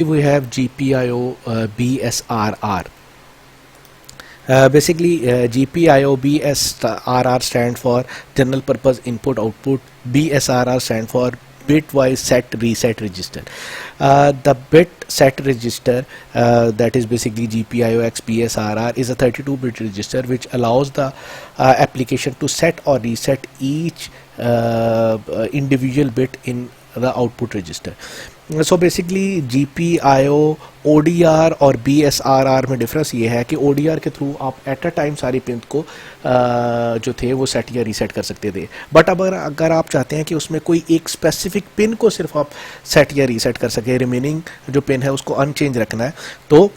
We have GPIO BSRR. Basically, GPIO BSRR stand for General Purpose Input Output. BSRR stand for Bitwise Set Reset Register. The bit set register, that is basically GPIO BSRR, is a 32-bit register which allows the application to set or reset each individual bit in the output register. So basically GPIO ODR और BSRR में difference ये है कि ODR के through आप at a time सारी pin को जो थे वो सेट या रीसेट कर सकते थे, बट अगर आप चाहते हैं कि उसमें कोई एक स्पेसिफिक पिन को सिर्फ आप सेट या रीसेट कर सके, रिमेनिंग जो पिन है उसको अनचेंज रखना है, तो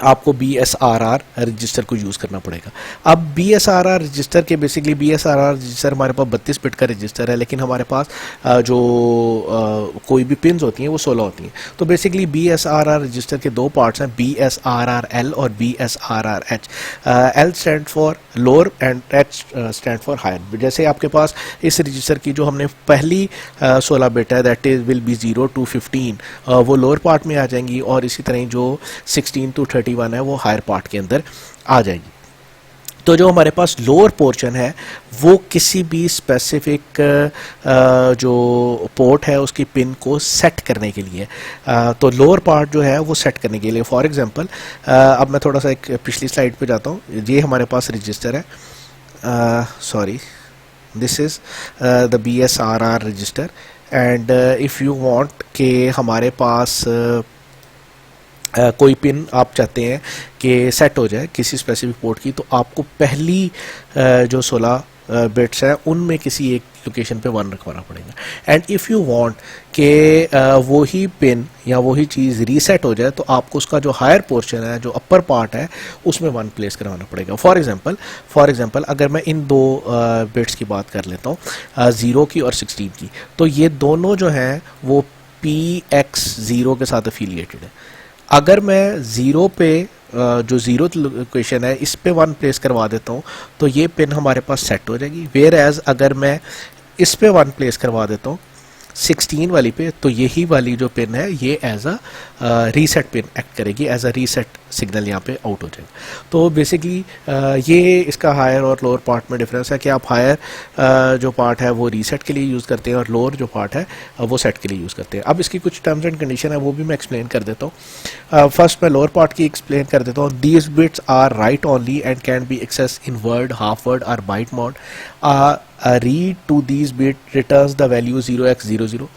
आपको BSRR रजिस्टर को यूज़ करना पड़ेगा। अब BSRR रजिस्टर के बेसिकली BSRR रजिस्टर हमारे पास 32 बिट का रजिस्टर है, लेकिन हमारे पास जो कोई भी पिन्स होती हैं वो 16 होती हैं। तो बेसिकली BSRR रजिस्टर के दो पार्ट्स हैं, BSRR-L और BSRR-H। L stand for lower and H stand for higher. जैसे आपके पास इस रजिस्टर की जो हमने पहली 16 बिट है, that is will be 0 to 15, वो लोअर पार्ट में आ जाएंगी, और इसी तरह जो 16 to 31 है वो हायर पार्ट के अंदर आ जाएगी। तो जो हमारे पास लोअर पोर्शन है वो किसी भी स्पेसिफिक जो पोर्ट है उसकी पिन को सेट करने के लिए, तो लोअर पार्ट जो है वो सेट करने के लिए, फॉर एग्जांपल अब मैं थोड़ा सा एक पिछली स्लाइड पे जाता हूँ। ये हमारे पास रजिस्टर है, sorry, this is the BSRR register, and if you want कि हमारे पास कोई पिन आप चाहते हैं कि सेट हो जाए किसी स्पेसिफिक पोर्ट की, तो आपको पहली जो 16 बिट्स हैं उनमें किसी एक लोकेशन पे 1 रखवाना पड़ेगा। एंड इफ़ यू वांट कि वही पिन या वही चीज़ रीसेट हो जाए, तो आपको उसका जो हायर पोर्शन है, जो अपर पार्ट है, उसमें 1 प्लेस करवाना पड़ेगा। फॉर एग्जांपल अगर मैं इन दो बिट्स की बात कर लेता हूँ, 0 की और 16 की, तो ये दोनों जो हैं वो PX0 के साथ एफिलिएटेड है। अगर मैं 0 पे जो 0th लोकेशन है इस पे 1 प्लेस करवा देता हूँ, तो ये पिन हमारे पास सेट हो जाएगी। वेयर एज अगर मैं इस पे 1 प्लेस करवा देता हूँ 16 वाली पे, तो यही वाली जो पिन है ये as a reset pin act करेगी, एज अ रीसेट सिग्नल यहाँ पे आउट हो जाएगा। तो बेसिकली ये इसका हायर और लोअर पार्ट में डिफरेंस है कि आप हायर जो पार्ट है वो रीसेट के लिए यूज़ करते हैं और लोअर जो पार्ट है वो सेट के लिए यूज़ करते हैं। अब इसकी कुछ टर्म्स एंड कंडीशन है वो भी मैं एक्सप्लेन कर देता हूँ। फर्स्ट मैं लोअर पार्ट की एक्सप्लेन कर देता हूँ। These bits are write only and can be access in word, half word और byte mode. A read to these bit returns the value 0x00.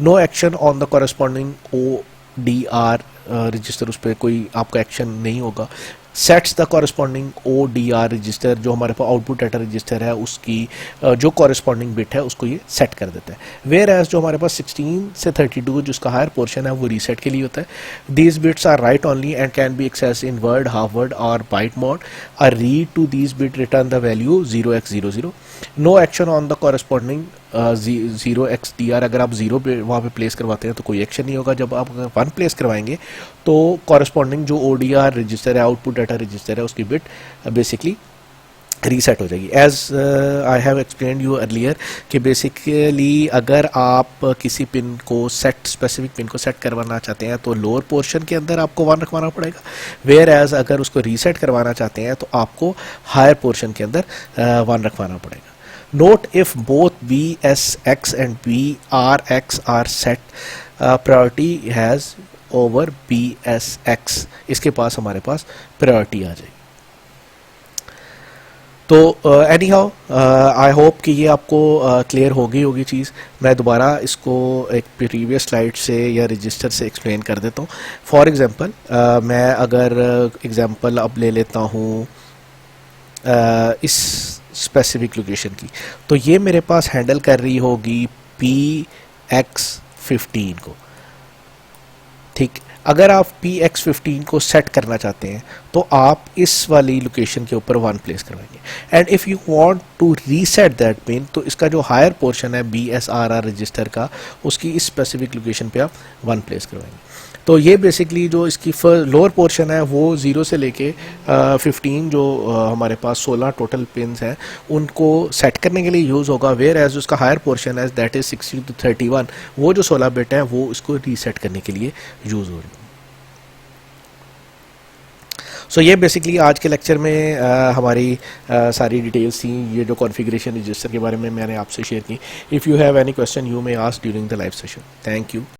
No action on the corresponding ODR register, उस पर कोई आपका action नहीं होगा। Sets the corresponding ODR register, जो हमारे पास output data register है उसकी जो कॉरस्पॉन्डिंग बिट है उसको ये सेट कर देता है। वेयर एज जो हमारे पास 16 से 32 जिसका हायर पोर्शन है वो रीसेट के लिए होता है। These bits are write only and can be access in word, half word और byte mode. A read to these bit return the value 0x00। No action on the corresponding 0xDR। अगर आप 0 पे वहाँ पे प्लेस करवाते हैं तो कोई एक्शन नहीं होगा। जब आप 1 प्लेस करवाएंगे तो कॉरस्पॉन्डिंग जो ODR रजिस्टर है, आउटपुट डाटा रजिस्टर है, उसकी बिट बेसिकली रीसेट हो जाएगी। As I have explain you earlier कि बेसिकली अगर आप किसी पिन को स्पेसिफिक पिन को सेट करवाना चाहते हैं तो लोअर पोर्शन के अंदर आपको 1 रखवाना पड़ेगा। वेयर एज अगर उसको रीसेट करवाना चाहते हैं तो आपको हायर पोर्शन के अंदर 1 रखवाना पड़ेगा। Note if both BSX and BRX are set, priority has over BSX, इसके पास हमारे पास प्रायोरिटी आ जाएगी। तो एनी हाउ आई होप कि ये आपको क्लियर हो गई होगी चीज़। मैं दोबारा इसको एक प्रीवियस स्लाइड से या रजिस्टर से एक्सप्लेन कर देता हूँ। फॉर एग्जांपल मैं अगर एग्जांपल अब ले लेता हूँ इस स्पेसिफिक लोकेशन की, तो ये मेरे पास हैंडल कर रही होगी PX15 को। ठीक, अगर आप PX15 को सेट करना चाहते हैं तो आप इस वाली लोकेशन के ऊपर 1 प्लेस करवाएंगे। And if you want to reset that pin, तो इसका जो हायर पोर्शन है BSRR रजिस्टर का, उसकी इस स्पेसिफिक लोकेशन पे आप 1 प्लेस करवाएंगे। तो ये बेसिकली जो इसकी लोअर पोर्शन है वो 0 से लेके 15 जो हमारे पास 16 टोटल पिन्स हैं उनको सेट करने के लिए यूज़ होगा, वेयर एज उसका हायर पोर्शन है दैट इज़ 60 to 31, वो जो 16 बिट है वो इसको रीसेट करने के लिए यूज़ हो रही है। सो ये बेसिकली आज के लेक्चर में हमारी सारी डिटेल्स थी, ये जो कॉन्फ़िगरेशन रजिस्टर के बारे में मैंने आपसे शेयर की। If you have any question you may ask during the live session. Thank you.